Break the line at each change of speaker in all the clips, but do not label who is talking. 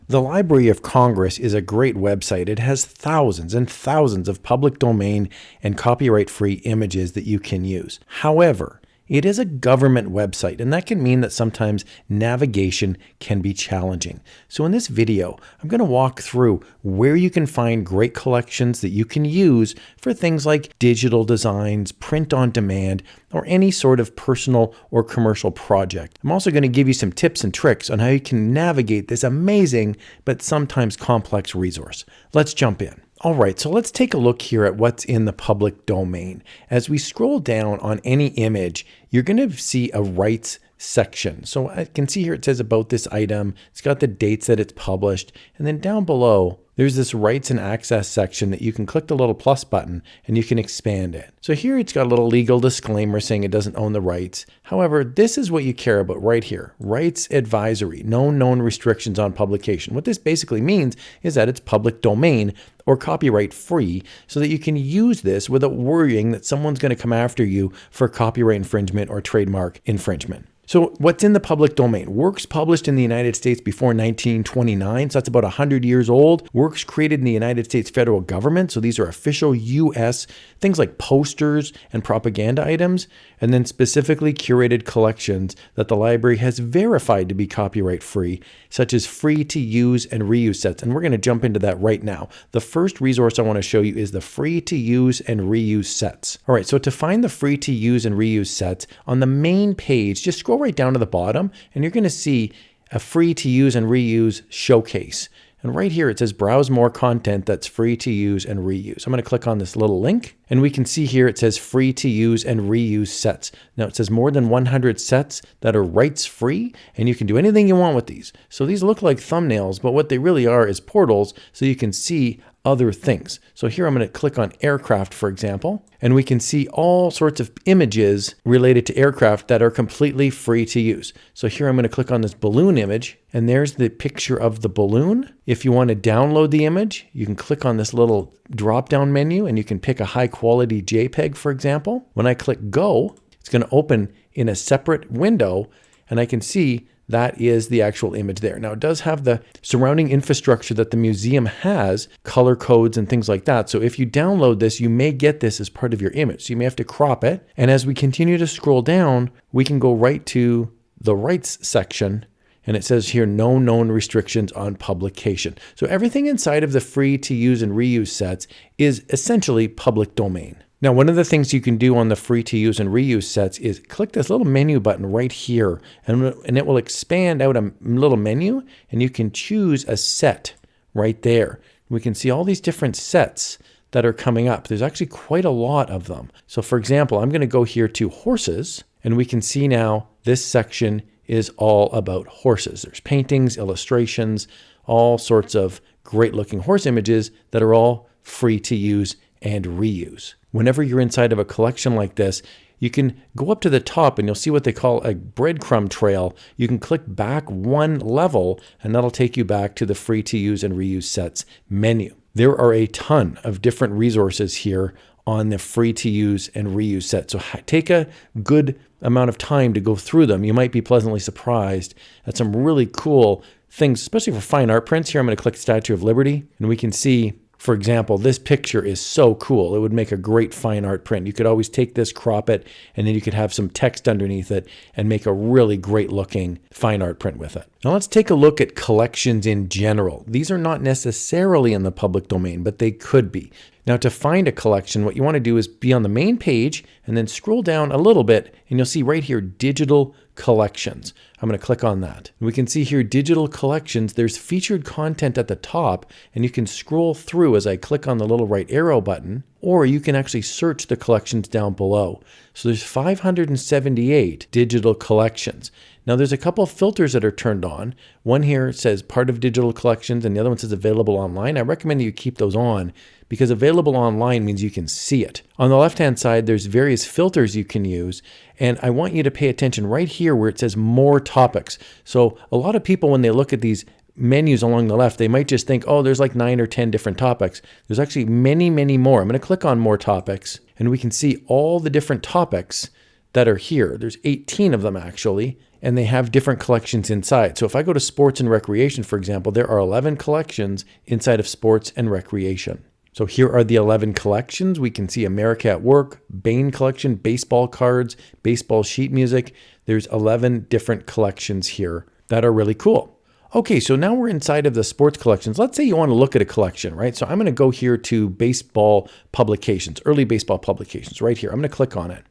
The Library of Congress is a great website. It has thousands and thousands of public domain and copyright-free images that you can use. However, it is a government website, and that can mean that sometimes navigation can be challenging. So in this video, I'm going to walk through where you can find great collections that you can use for things like digital designs, print on demand, or any sort of personal or commercial project. I'm also going to give you some tips and tricks on how you can navigate this amazing but sometimes complex resource. Let's jump in. All right, so let's take a look here at what's in the public domain. As we scroll down on any image, you're going to see a rights section. So I can see here it says about this item. It's got the dates that it's published. And then down below, there's this rights and access section that you can click the little plus button and you can expand it. So here it's got a little legal disclaimer saying it doesn't own the rights. However, this is what you care about right here. Rights advisory, no known restrictions on publication. What this basically means is that it's public domain or copyright free so that you can use this without worrying that someone's going to come after you for copyright infringement or trademark infringement. So what's in the public domain? Works published in the United States before 1929, so that's about 100 years old. Works created in the United States federal government, so these are official U.S. things like posters and propaganda items, and then specifically curated collections that the library has verified to be copyright free, such as free to use and reuse sets. And we're going to jump into that right now. The first resource I want to show you is the free to use and reuse sets. All right, so to find the free to use and reuse sets, on the main page, just scroll right down to the bottom and you're going to see a free to use and reuse showcase. And right here it says browse more content that's free to use and reuse. I'm going to click on this little link and we can see here it says free to use and reuse sets. Now it says more than 100 sets that are rights free and you can do anything you want with these. So these look like thumbnails, but what they really are is portals so you can see other things. So here I'm going to click on aircraft, for example, and we can see all sorts of images related to aircraft that are completely free to use. So here I'm going to click on this balloon image, and there's the picture of the balloon. If you want to download the image, you can click on this little drop-down menu, and you can pick a high-quality JPEG, for example. When I click go, it's going to open in a separate window, and I can see that is the actual image there. Now it does have the surrounding infrastructure that the museum has, color codes and things like that. So if you download this, you may get this as part of your image. So you may have to crop it. And as we continue to scroll down, we can go right to the rights section. And it says here, no known restrictions on publication. So everything inside of the free to use and reuse sets is essentially public domain. Now, one of the things you can do on the free to use and reuse sets is click this little menu button right here, and it will expand out a little menu, and you can choose a set right there. We can see all these different sets that are coming up. There's actually quite a lot of them. So for example, I'm going to go here to horses, and we can see now this section is all about horses. There's paintings, illustrations, all sorts of great looking horse images that are all free to use and reuse. Whenever you're inside of a collection like this, you can go up to the top and you'll see what they call a breadcrumb trail. You can click back one level and that'll take you back to the free to use and reuse sets menu. There are a ton of different resources here on the free to use and reuse set. So take a good amount of time to go through them. You might be pleasantly surprised at some really cool things, especially for fine art prints. Here I'm going to click Statue of Liberty and we can see, for example, this picture is so cool. It would make a great fine art print. You could always take this, crop it, and then you could have some text underneath it and make a really great looking fine art print with it. Now let's take a look at collections in general. These are not necessarily in the public domain, but they could be. Now to find a collection, what you want to do is be on the main page and then scroll down a little bit and you'll see right here, digital collections. I'm going to click on that. We can see here digital collections. There's featured content at the top and you can scroll through as I click on the little right arrow button, or you can actually search the collections down below. So there's 578 digital collections. Now there's a couple of filters that are turned on. One here says part of digital collections and the other one says available online. I recommend you keep those on because available online means you can see it. On the left-hand side, there's various filters you can use, and I want you to pay attention right here where it says more topics. So a lot of people, when they look at these menus along the left, they might just think, oh, there's like 9 or 10 different topics. There's actually many, many more. I'm going to click on more topics, and we can see all the different topics that are here. There's 18 of them actually, and they have different collections inside. So if I go to sports and recreation, for example, there are 11 collections inside of sports and recreation. So here are the 11 collections. We can see America at Work, Bain collection, baseball cards, baseball sheet music. There's 11 different collections here that are really cool. Okay, so now we're inside of the sports collections. Let's say you want to look at a collection, right? So I'm going to go here to baseball publications, early baseball publications, right here. I'm going to click on it.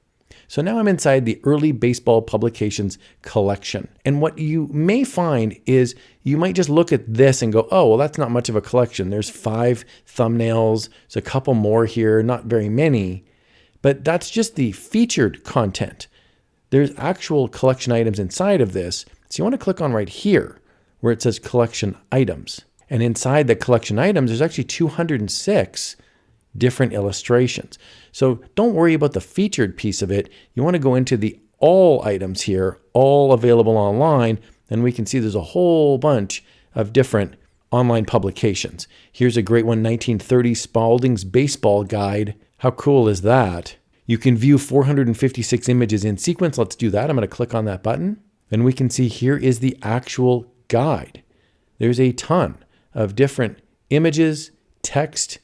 So now I'm inside the early baseball publications collection. And what you may find is you might just look at this and go, oh, well, that's not much of a collection. There's 5 thumbnails. There's a couple more here, not very many, but that's just the featured content. There's actual collection items inside of this. So you want to click on right here where it says collection items. And inside the collection items, there's actually 206 different illustrations. So don't worry about the featured piece of it. You want to go into the all items here, all available online, and we can see there's a whole bunch of different online publications. Here's a great one, 1930 Spalding's Baseball Guide. How cool is that? You can view 456 images in sequence. Let's do that. I'm going to click on that button, and we can see here is the actual guide. There's a ton of different images, text.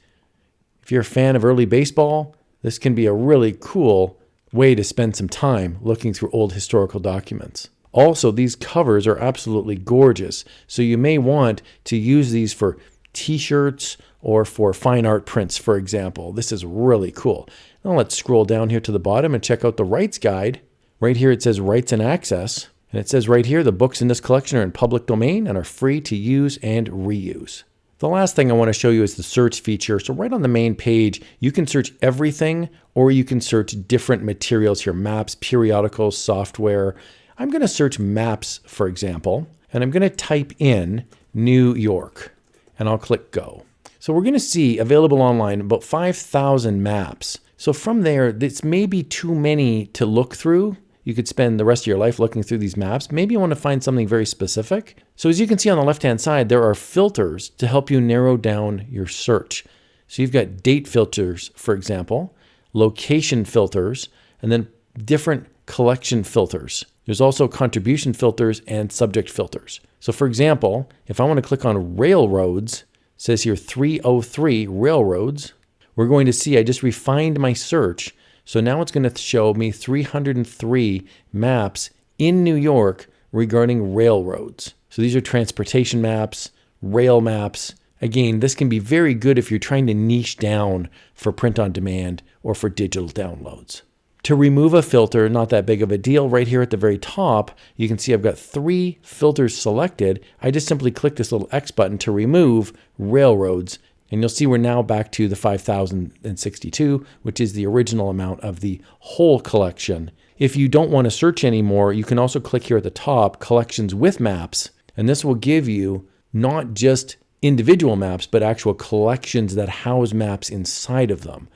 If you're a fan of early baseball, this can be a really cool way to spend some time looking through old historical documents. Also, these covers are absolutely gorgeous. So you may want to use these for t-shirts or for fine art prints, for example. This is really cool. Now let's scroll down here to the bottom and check out the rights guide. Right here it says rights and access. And it says right here, the books in this collection are in public domain and are free to use and reuse. The last thing I want to show you is the search feature. So right on the main page, you can search everything, or you can search different materials here, maps, periodicals, software. I'm going to search maps, for example, and I'm going to type in New York, and I'll click go. So we're going to see available online about 5,000 maps. So from there, this may be too many to look through. You could spend the rest of your life looking through these maps. Maybe you want to find something very specific. So as you can see on the left-hand side, there are filters to help you narrow down your search. So you've got date filters, for example, location filters, and then different collection filters. There's also contribution filters and subject filters. So for example, if I want to click on railroads, it says here 303 railroads, we're going to see I just refined my search. So now it's going to show me 303 maps in New York regarding railroads. So these are transportation maps, rail maps. Again, this can be very good if you're trying to niche down for print on demand or for digital downloads. To remove a filter, not that big of a deal. Right here at the very top, you can see I've got 3 filters selected. I just simply click this little X button to remove railroads. And you'll see we're now back to the 5,062, which is the original amount of the whole collection. If you don't want to search anymore, you can also click here at the top, Collections with Maps. And this will give you not just individual maps, but actual collections that house maps inside of them.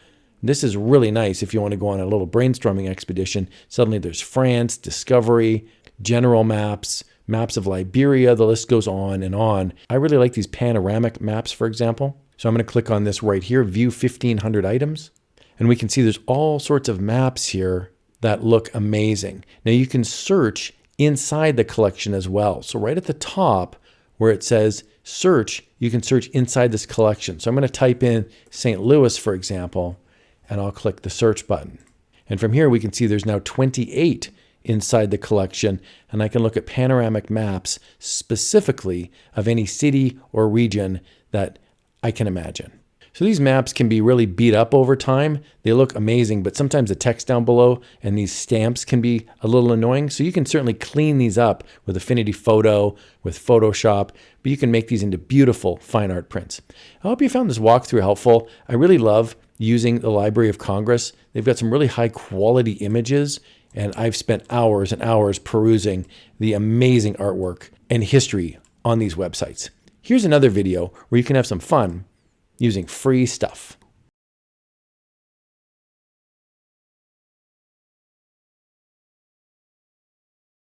This is really nice if you want to go on a little brainstorming expedition. Suddenly there's France, Discovery, general maps, maps of Liberia, the list goes on and on. I really like these panoramic maps, for example. So I'm going to click on this right here, view 1,500 items. And we can see there's all sorts of maps here that look amazing. Now you can search inside the collection as well. So right at the top where it says search, you can search inside this collection. So I'm going to type in St. Louis, for example, and I'll click the search button. And from here we can see there's now 28 inside the collection, and I can look at panoramic maps specifically of any city or region that I can imagine. So these maps can be really beat up over time. They look amazing, but sometimes the text down below and these stamps can be a little annoying. So you can certainly clean these up with Affinity Photo, with Photoshop, but you can make these into beautiful fine art prints. I hope you found this walkthrough helpful. I really love using the Library of Congress. They've got some really high quality images, and I've spent hours and hours perusing the amazing artwork and history on these websites. Here's another video where you can have some fun using free stuff.